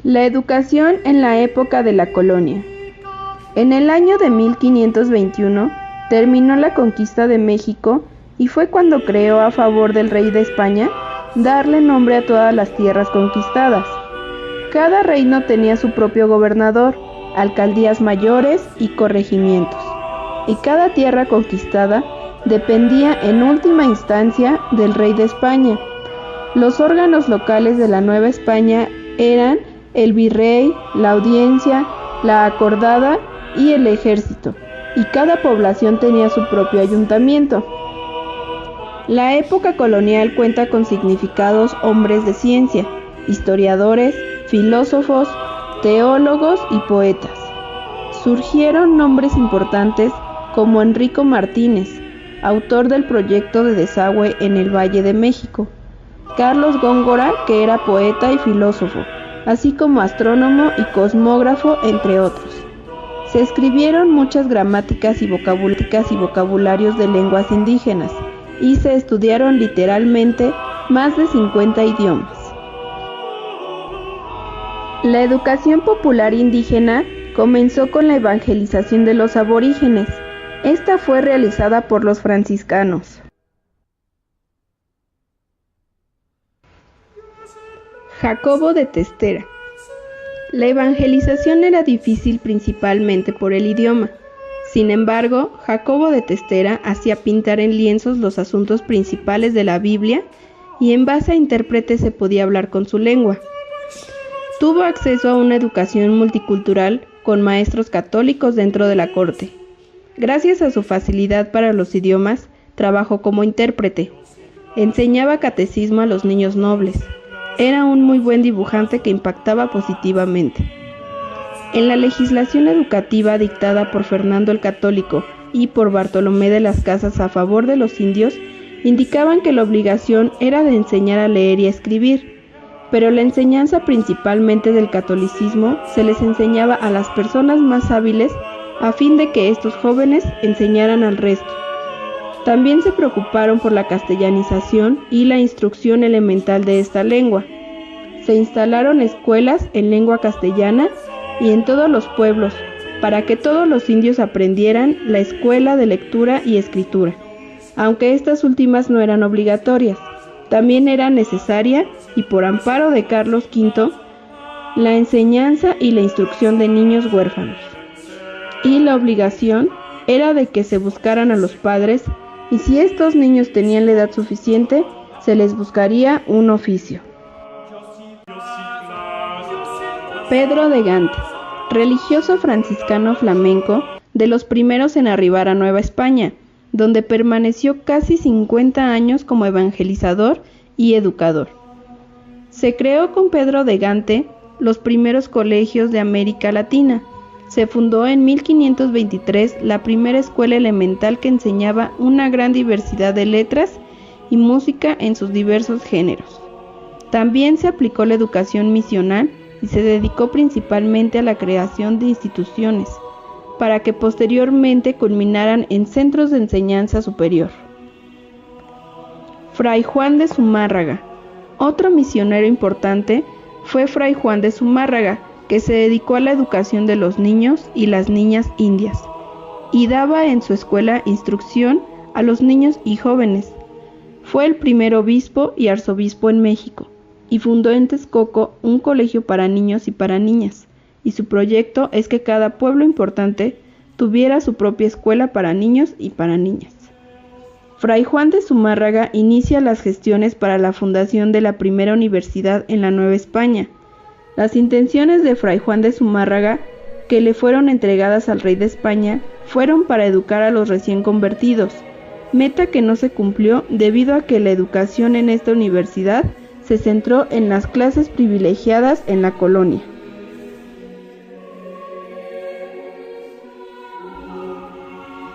La educación en la época de la colonia. En el año de 1521 terminó la conquista de México y fue cuando creó a favor del rey de España darle nombre a todas las tierras conquistadas. Cada reino tenía su propio gobernador, alcaldías mayores y corregimientos, y cada tierra conquistada dependía en última instancia del rey de España. Los órganos locales de la Nueva España eran el virrey, la audiencia, la acordada y el ejército, y cada población tenía su propio ayuntamiento. La época colonial cuenta con significados hombres de ciencia, historiadores, filósofos, teólogos y poetas. Surgieron nombres importantes como Enrico Martínez, autor del proyecto de desagüe en el Valle de México, Carlos Góngora, que era poeta y filósofo, así como astrónomo y cosmógrafo, entre otros. Se escribieron muchas gramáticas y vocabularios de lenguas indígenas, y se estudiaron literalmente más de 50 idiomas. La educación popular indígena comenzó con la evangelización de los aborígenes. Esta fue realizada por los franciscanos. Jacobo de Testera. La evangelización era difícil principalmente por el idioma. Sin embargo, Jacobo de Testera hacía pintar en lienzos los asuntos principales de la Biblia y en base a intérpretes se podía hablar con su lengua. Tuvo acceso a una educación multicultural con maestros católicos dentro de la corte. Gracias a su facilidad para los idiomas, trabajó como intérprete. Enseñaba catecismo a los niños nobles. Era un muy buen dibujante que impactaba positivamente. En la legislación educativa dictada por Fernando el Católico y por Bartolomé de las Casas a favor de los indios, indicaban que la obligación era de enseñar a leer y a escribir, pero la enseñanza principalmente del catolicismo se les enseñaba a las personas más hábiles a fin de que estos jóvenes enseñaran al resto. También se preocuparon por la castellanización y la instrucción elemental de esta lengua. Se instalaron escuelas en lengua castellana y en todos los pueblos, para que todos los indios aprendieran la escuela de lectura y escritura, aunque estas últimas no eran obligatorias. También era necesaria, y por amparo de Carlos V, la enseñanza y la instrucción de niños huérfanos. Y la obligación era de que se buscaran a los padres, y si estos niños tenían la edad suficiente, se les buscaría un oficio. Pedro de Gante, religioso franciscano flamenco, de los primeros en arribar a Nueva España, donde permaneció casi 50 años como evangelizador y educador. Se creó con Pedro de Gante los primeros colegios de América Latina. Se fundó en 1523 la primera escuela elemental que enseñaba una gran diversidad de letras y música en sus diversos géneros. También se aplicó la educación misional y se dedicó principalmente a la creación de instituciones, para que posteriormente culminaran en centros de enseñanza superior. Fray Juan de Zumárraga. Otro misionero importante fue Fray Juan de Zumárraga, que se dedicó a la educación de los niños y las niñas indias, y daba en su escuela instrucción a los niños y jóvenes. Fue el primer obispo y arzobispo en México, y fundó en Texcoco un colegio para niños y para niñas, y su proyecto es que cada pueblo importante tuviera su propia escuela para niños y para niñas. Fray Juan de Zumárraga inicia las gestiones para la fundación de la primera universidad en la Nueva España. Las intenciones de Fray Juan de Zumárraga, que le fueron entregadas al rey de España, fueron para educar a los recién convertidos, meta que no se cumplió debido a que la educación en esta universidad se centró en las clases privilegiadas en la colonia.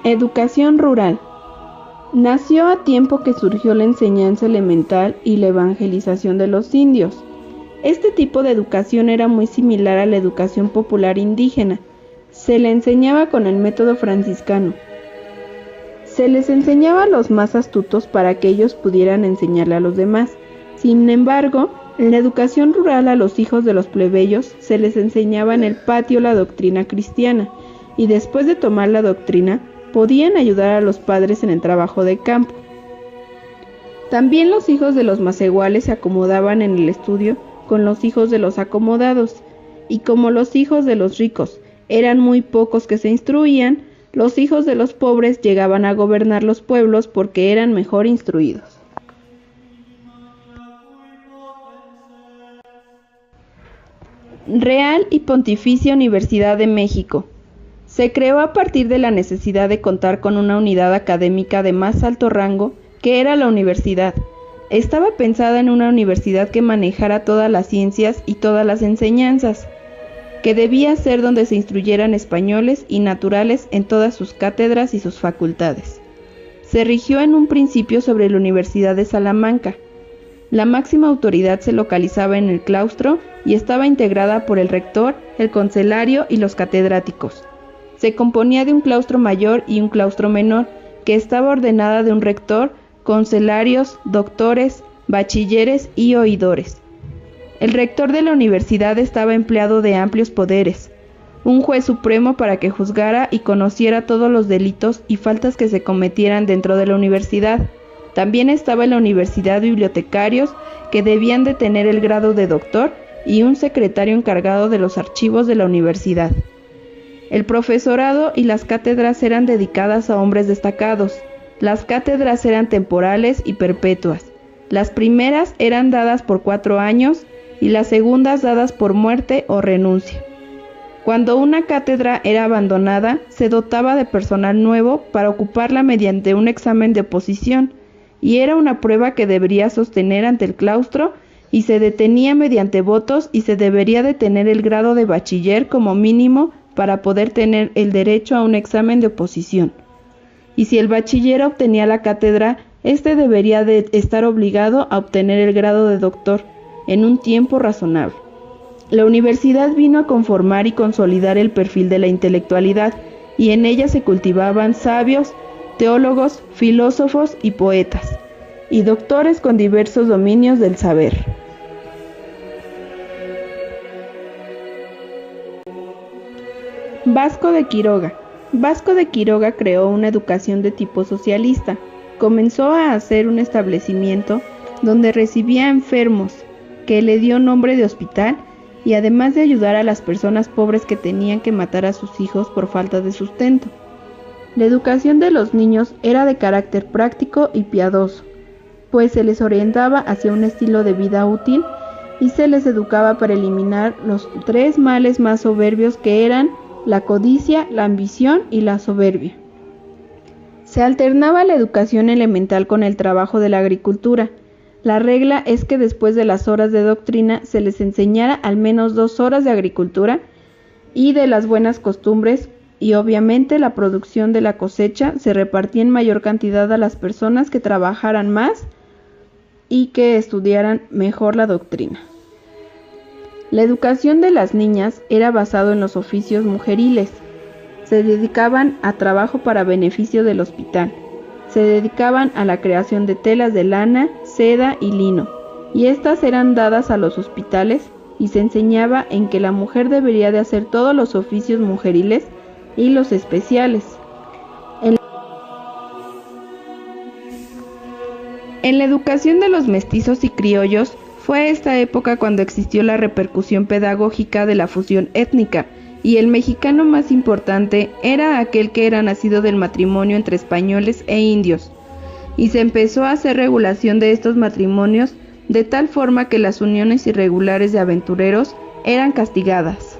Educación rural. Nació a tiempo que surgió la enseñanza elemental y la evangelización de los indios. Este tipo de educación era muy similar a la educación popular indígena. Se le enseñaba con el método franciscano. Se les enseñaba a los más astutos para que ellos pudieran enseñarle a los demás. Sin embargo, En la educación rural a los hijos de los plebeyos se les enseñaba en el patio la doctrina cristiana, y después de tomar la doctrina podían ayudar a los padres en el trabajo de campo. También los hijos de los macehuales se acomodaban en el estudio con los hijos de los acomodados, y como los hijos de los ricos eran muy pocos que se instruían, los hijos de los pobres llegaban a gobernar los pueblos porque eran mejor instruidos. Real y Pontificia Universidad de México. Se creó a partir de la necesidad de contar con una unidad académica de más alto rango, que era la universidad. Estaba pensada en una universidad que manejara todas las ciencias y todas las enseñanzas, que debía ser donde se instruyeran españoles y naturales en todas sus cátedras y sus facultades. Se rigió en un principio sobre la Universidad de Salamanca. La máxima autoridad se localizaba en el claustro y estaba integrada por el rector, el concelario y los catedráticos. Se componía de un claustro mayor y un claustro menor, que estaba ordenada de un rector, concelarios, doctores, bachilleres y oidores. El rector de la universidad estaba empleado de amplios poderes, un juez supremo para que juzgara y conociera todos los delitos y faltas que se cometieran dentro de la universidad. También estaba en la universidad bibliotecarios que debían de tener el grado de doctor y un secretario encargado de los archivos de la universidad. El profesorado y las cátedras eran dedicadas a hombres destacados. Las cátedras eran temporales y perpetuas. Las primeras eran dadas por 4 años y las segundas dadas por muerte o renuncia. Cuando una cátedra era abandonada, se dotaba de personal nuevo para ocuparla mediante un examen de oposición, y era una prueba que debería sostener ante el claustro y se detenía mediante votos y se debería de tener el grado de bachiller como mínimo para poder tener el derecho a un examen de oposición. Y si el bachiller obtenía la cátedra, éste debería de estar obligado a obtener el grado de doctor en un tiempo razonable. La universidad vino a conformar y consolidar el perfil de la intelectualidad, y en ella se cultivaban sabios, teólogos, filósofos y poetas, y doctores con diversos dominios del saber. Vasco de Quiroga. Vasco de Quiroga creó una educación de tipo socialista. Comenzó a hacer un establecimiento donde recibía enfermos, que le dio nombre de hospital, y además de ayudar a las personas pobres que tenían que matar a sus hijos por falta de sustento. La educación de los niños era de carácter práctico y piadoso, pues se les orientaba hacia un estilo de vida útil y se les educaba para eliminar los 3 males más soberbios, que eran la codicia, la ambición y la soberbia. Se alternaba la educación elemental con el trabajo de la agricultura. La regla es que después de las horas de doctrina se les enseñara al menos 2 horas de agricultura y de las buenas costumbres, y obviamente la producción de la cosecha se repartía en mayor cantidad a las personas que trabajaran más y que estudiaran mejor la doctrina. La educación de las niñas era basado en los oficios mujeriles. Se dedicaban a trabajo para beneficio del hospital. Se dedicaban a la creación de telas de lana, seda y lino, y estas eran dadas a los hospitales, y se enseñaba en que la mujer debería de hacer todos los oficios mujeriles y los especiales. En la educación de los mestizos y criollos fue esta época cuando existió la repercusión pedagógica de la fusión étnica, y el mexicano más importante era aquel que era nacido del matrimonio entre españoles e indios, y se empezó a hacer regulación de estos matrimonios de tal forma que las uniones irregulares de aventureros eran castigadas.